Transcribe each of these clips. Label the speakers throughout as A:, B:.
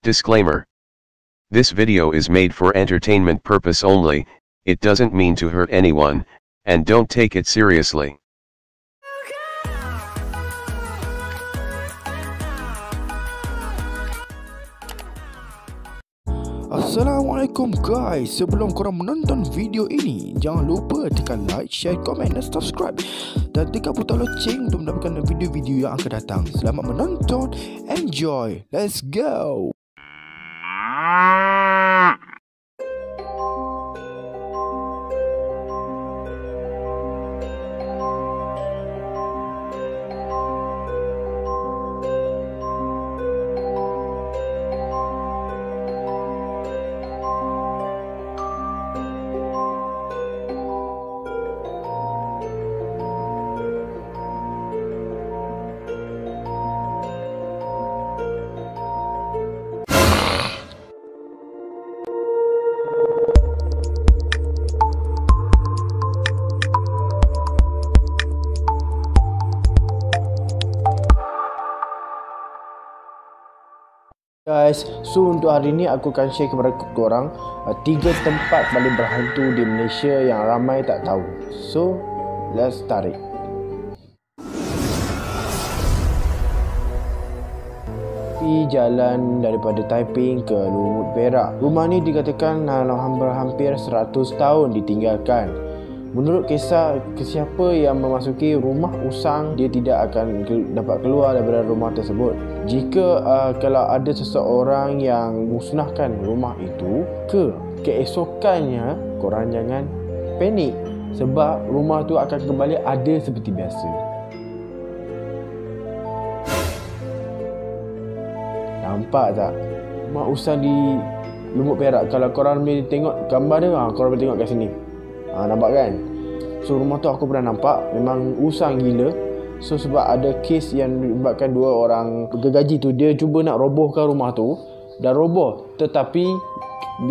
A: Disclaimer. This video is made for entertainment purpose only, it doesn't mean to hurt anyone, and don't take it seriously.
B: Assalamualaikum guys, sebelum korang menonton video ini, jangan lupa tekan like, share, komen dan subscribe dan tekan butang loceng untuk mendapatkan video-video yang akan datang. Selamat menonton, enjoy, let's go. Guys, so untuk hari ni aku akan share kepada korang 3 tempat paling berhantu di Malaysia yang ramai tak tahu. So, let's start it. Di jalan daripada Taiping ke Lumut Perak. Rumah ni dikatakan hampir 100 tahun ditinggalkan. Menurut kisah, kesiapa yang memasuki rumah usang, dia tidak akan dapat keluar daripada rumah tersebut. Jika kalau ada seseorang yang musnahkan rumah itu, keesokannya korang jangan panik, sebab rumah tu akan kembali ada seperti biasa. Nampak tak? Rumah usang di Lumut Perak. Kalau korang boleh tengok gambar dia, korang boleh tengok kat sini. Nampak kan? So rumah tu aku pernah nampak, memang usang gila. So sebab ada kes yang melibatkan 2 orang gergaji tu, dia cuba nak robohkan rumah tu, dah roboh, tetapi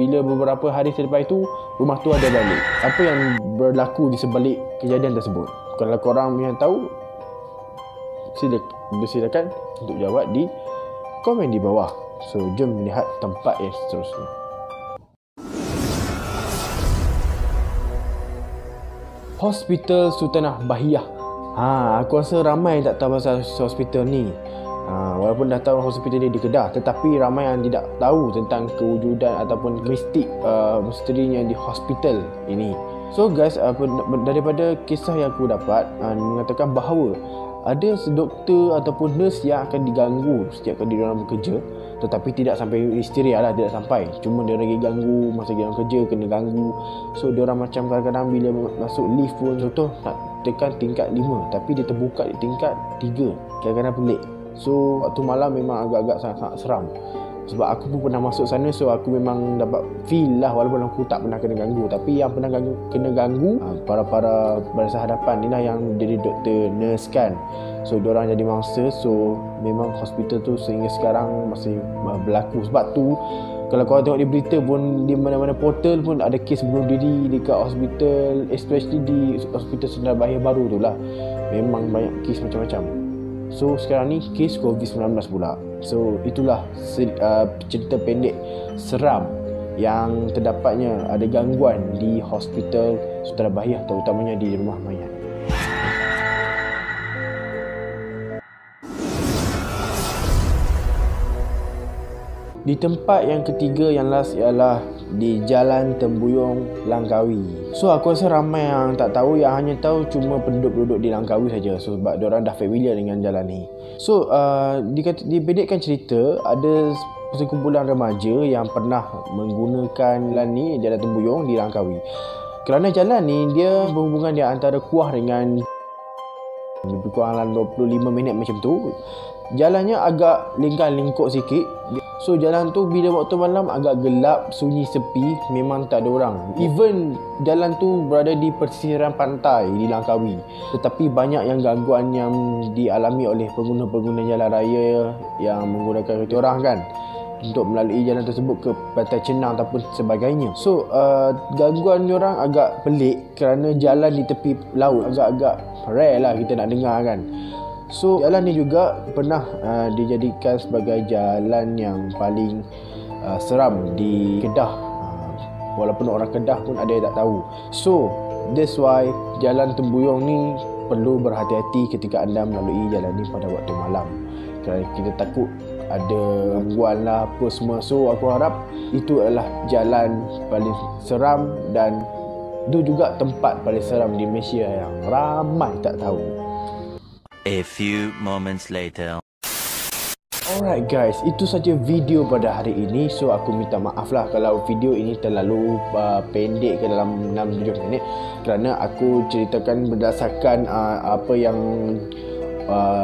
B: bila beberapa hari selepas itu rumah tu ada balik. Apa yang berlaku di sebalik kejadian tersebut? Kalau korang yang tahu, silakan untuk jawab di komen di bawah. So jom melihat tempat yang seterusnya. Hospital Sultanah Bahiyah. Aku rasa ramai yang tak tahu pasal hospital ni. Walaupun dah tahu hospital ni di Kedah, tetapi ramai yang tidak tahu tentang kewujudan ataupun misterinya di hospital ini. So guys, daripada kisah yang aku dapat, mengatakan bahawa ada doktor ataupun nurse yang akan diganggu setiap kali dia orang bekerja, tetapi tidak sampai histeria lah, tidak sampai. Cuma dia lagi ganggu masa dia orang kerja, kena ganggu. So dia orang macam kadang-kadang bila masuk lift pun, contoh nak tekan tingkat 5, tapi dia terbuka di tingkat 3. Kadang-kadang pelik. So waktu malam memang agak-agak sangat-sangat seram. Sebab aku pun pernah masuk sana, so aku memang dapat feel lah, walaupun aku tak pernah kena ganggu. Tapi yang pernah kena ganggu, para barisan hadapan ni lah yang jadi doktor, nurse kan. So diorang jadi mangsa. So memang hospital tu sehingga sekarang masih berlaku. Sebab tu kalau korang tengok di berita pun, di mana-mana portal pun ada kes bunuh diri dekat hospital, especially di hospital Sultanah Bahiyah baru tu lah. Memang banyak kes macam-macam. So sekarang ni kes COVID-19 pula. So itulah cerita pendek seram yang terdapatnya ada gangguan di hospital Sultanah Bahiyah, terutamanya di rumah mayat. Di tempat yang ketiga yang last ialah di Jalan Tembuyong, Langkawi. So aku rasa ramai yang tak tahu, yang hanya tahu cuma penduduk-penduduk di Langkawi saja. So sebab diorang dah familiar dengan jalan ni. So dipendekkan cerita, ada sekumpulan remaja yang pernah menggunakan jalan ni, Jalan Tembuyong di Langkawi. Kerana jalan ni dia berhubungan di antara Kuah dengan lebih kurang 25 minit macam tu. Jalannya agak lingkar-lingkuk sikit. So jalan tu bila waktu malam agak gelap, sunyi, sepi, memang tak ada orang. Even jalan tu berada di pesisiran pantai di Langkawi, tetapi banyak yang gangguan yang dialami oleh pengguna-pengguna jalan raya yang menggunakan kereta orang kan, untuk melalui jalan tersebut ke Pantai Cenang ataupun sebagainya. So gangguan diorang agak pelik kerana jalan di tepi laut agak-agak rare lah kita nak dengar kan. So jalan ni juga pernah dijadikan sebagai jalan yang paling seram di Kedah. Walaupun orang Kedah pun ada yang tak tahu. So that's why jalan Tembuyong ni perlu berhati-hati ketika anda melalui jalan ni pada waktu malam, kerana kita takut ada gangguan lah apa semua. So aku harap itu adalah jalan paling seram dan itu juga tempat paling seram di Malaysia yang ramai tak tahu.
C: A few moments later.
B: Alright guys, itu saja video pada hari ini. So aku minta maaf lah kalau video ini terlalu pendek ke dalam 6-7 minit, kerana aku ceritakan berdasarkan apa yang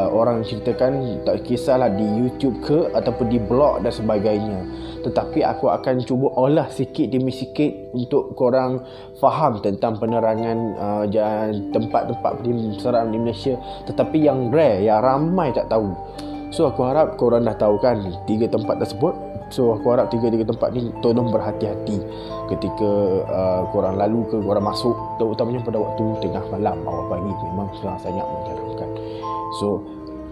B: orang ceritakan, tak kisahlah di YouTube ke ataupun di blog dan sebagainya. Tetapi aku akan cuba olah sikit demi sikit untuk korang faham tentang penerangan tempat-tempat seram di Malaysia, tetapi yang rare, yang ramai tak tahu. So aku harap korang dah tahu kan 3 tempat tersebut. So aku harap 3 tempat ni tolong berhati-hati ketika korang lalu ke korang masuk, terutamanya pada waktu tengah malam, awal pagi, memang sangat menyeramkan. So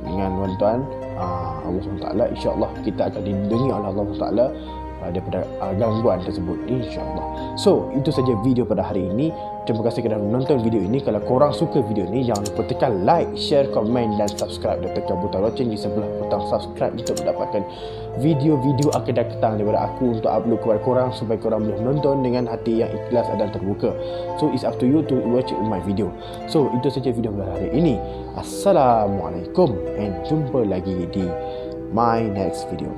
B: dengan tuan-tuan Allah SWT, insyaAllah kita akan dilindungi oleh Allah SWT daripada gangguan tersebut, insyaAllah. So itu saja video pada hari ini. Terima kasih kerana menonton video ini. Kalau korang suka video ini, jangan lupa tekan like, share, komen dan subscribe, dan tekan butang loceng di sebelah butang subscribe untuk mendapatkan video-video akan datang daripada aku untuk upload kepada korang, supaya korang boleh menonton dengan hati yang ikhlas dan terbuka. So it's up to you to watch my video. So itu saja video pada hari ini. Assalamualaikum, and jumpa lagi di my next video.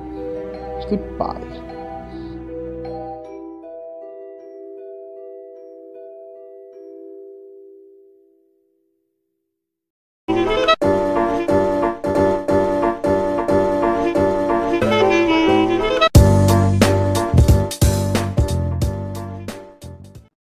B: Goodbye.